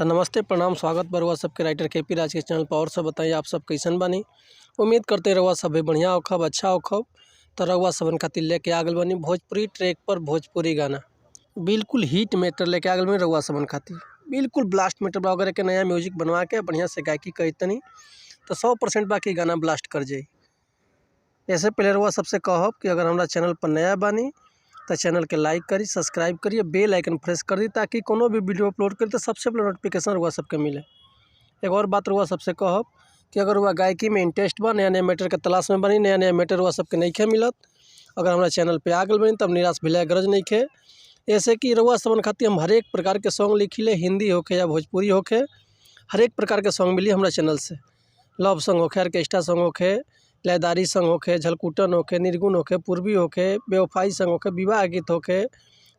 तो नमस्ते प्रणाम स्वागत बा रउआ सबके राइटर केपी राज के चैनल पर। और सब बताइए आप सब कैसन बानी। उम्मीद करते रउआ सब बढ़िया होखब अच्छा होखब। तो रउआ सबन खातिर लेके आ गइल बानी भोजपुरी ट्रैक पर भोजपुरी गाना बिल्कुल हिट मैटर लेके आ गइल बानी रउआ सबन खातिर। बिल्कुल ब्लास्ट मैटर वगैरह के नया म्यूजिक बनवा के बढ़िया से गायकी करी तनी तो 100% बाकी गाना ब्लास्ट कर जाई। ऐसे पहले रउआ सबसे कहब कि अगर हमारा चैनल पर नया बानी तो चैनल के लाइक करी, सब्सक्राइब करिए, बेल आइकन प्रेस कर दी ताकि कोनो भी वीडियो अपलोड करी तो सबसे पहले नोटिफिकेशन रउआ सबके मिले। एक और बात रउआ सबसे कहब कि अगर रउआ गायकी में इंटरेस्ट बा, नया नया मैटर के तलाश में बनी, नया नया मैटर रउआ सबके नइखे मिलत, अगर हमारा चैनल पे आ गइल बनी तब निराश भइले गरज नइखे। ऐसे कि रउआ सबन खातिर हम हर एक प्रकार के सॉन्ग लिखिले, हिंदी होखे या भोजपुरी होखे, हर एक प्रकार के सॉन्ग मिली हमारा चैनल से। लव सॉन्ग होखे, ऑर्केस्ट्रा सॉन्ग होखे, लयदारी सॉन्ग होखे, झलकुटन होखे, निर्गुण होखे, पूर्वी होखे, बेवफाई सॉन्ग होखे, विवाह गीत होखे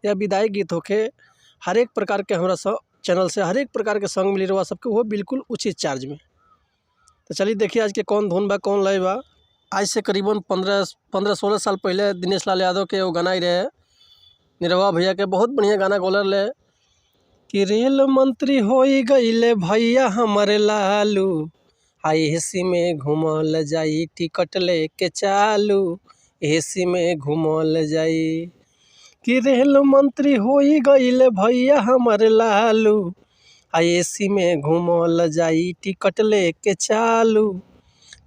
या विदाई गीत होखे, हर एक प्रकार के हमारा चैनल से हर एक प्रकार के सॉन्ग मिली रउआ सबके, वो बिल्कुल उचित चार्ज में। तो चलिए देखिए आज के कौन धुन बा कौन लय बा। आज से करीबन 15-16 साल पहले दिनेश लाल यादव के वो गाना ही रहे, निरहुआ भैया के बहुत बढ़िया गाना गोलर ले कि रेल मंत्री होई गईले भैया हमारे लालू, एसी में घूमल जाई टिकट लेके चालू, एसी में घूमल जाई। कि रेल मंत्री होई गईले भैया हमारे लालू, एसी में घूमल जाई टिकट लेके चालू।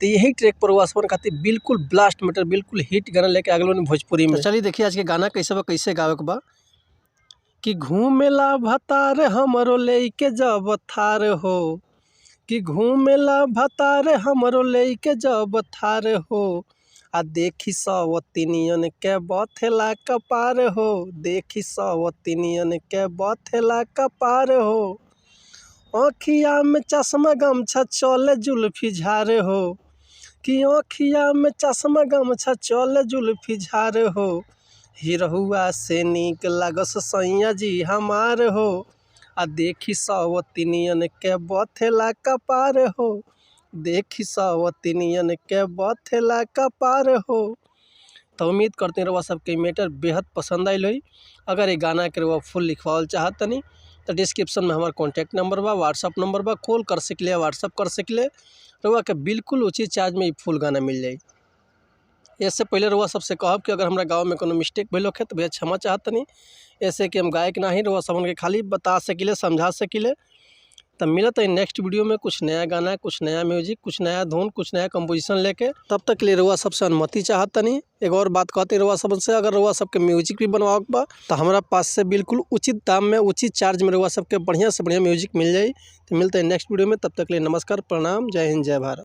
तो यही ट्रैक पर वासवन खातिर बिल्कुल ब्लास्ट मैटर, बिल्कुल हिट गाना लेके आ गए भोजपुरी में। तो चलिए देखिए आज के गाना कैसे बा, कैसे गावे के बा। कि घूमेला भतार हमरो लेके जब थार हो, कि घूमेला भतार हमरो लेके जब थार हो, आ देखी सवतिनियन के बथेला कपार हो, देखी सवतिनियन के बथेला कपार हो। आँखिया में चश्मा गमछा चले जुल्फी झार हो, कि आँखिया में चश्मा गमछा चले जुल्फी झार हो। हिरहुआ से नीक लागस सैया जी हमार हो, आ देखी सवतिनियन के बथेला कपार हो, देखी सवतिनियन के बथेला कपार हो। तो उम्मीद करते हैं रउआ सबके मैटर बेहद पसंद आइल होई। अगर ये गाना के रउआ फुल लिखवाल चाहतनी तो डिस्क्रिप्शन में हमारा कॉन्टैक्ट नंबर बा, व्हाट्सअप नंबर बा, कॉल कर सकिले, व्हाट्सअप कर सकिले। रउआ के बिल्कुल उचित चार्ज में फुल गाना मिल जाई। इससे पहले रउआ सबसे कहब कि अगर हमारा गाँव में कोनो मिस्टेक भइल होखे तो भैया क्षमा चाहतनी। ऐसे कि हम गायक नहीं रउआ सबन के खाली बता सकिले, समझा सकिले। तब मिलत है नेक्स्ट वीडियो में कुछ नया गाना, कुछ नया म्यूजिक, कुछ नया धुन, कुछ नया कंपोजिशन लेके। तब तक के लिए रउआ सबसे अनुमति चाहतनी। एक और बात कहते रउआ सबन से, अगर रउआ सबके म्यूजिक भी बनवाओ बा तो हमारा पास से बिल्कुल उचित दाम में, उचित चार्ज में रउआ सबके बढ़िया से बढ़िया म्यूजिक मिल जाई। तो मिलते हैं नेक्स्ट वीडियो में, तब तक के लिए नमस्कार प्रणाम, जय हिंद जय भारत।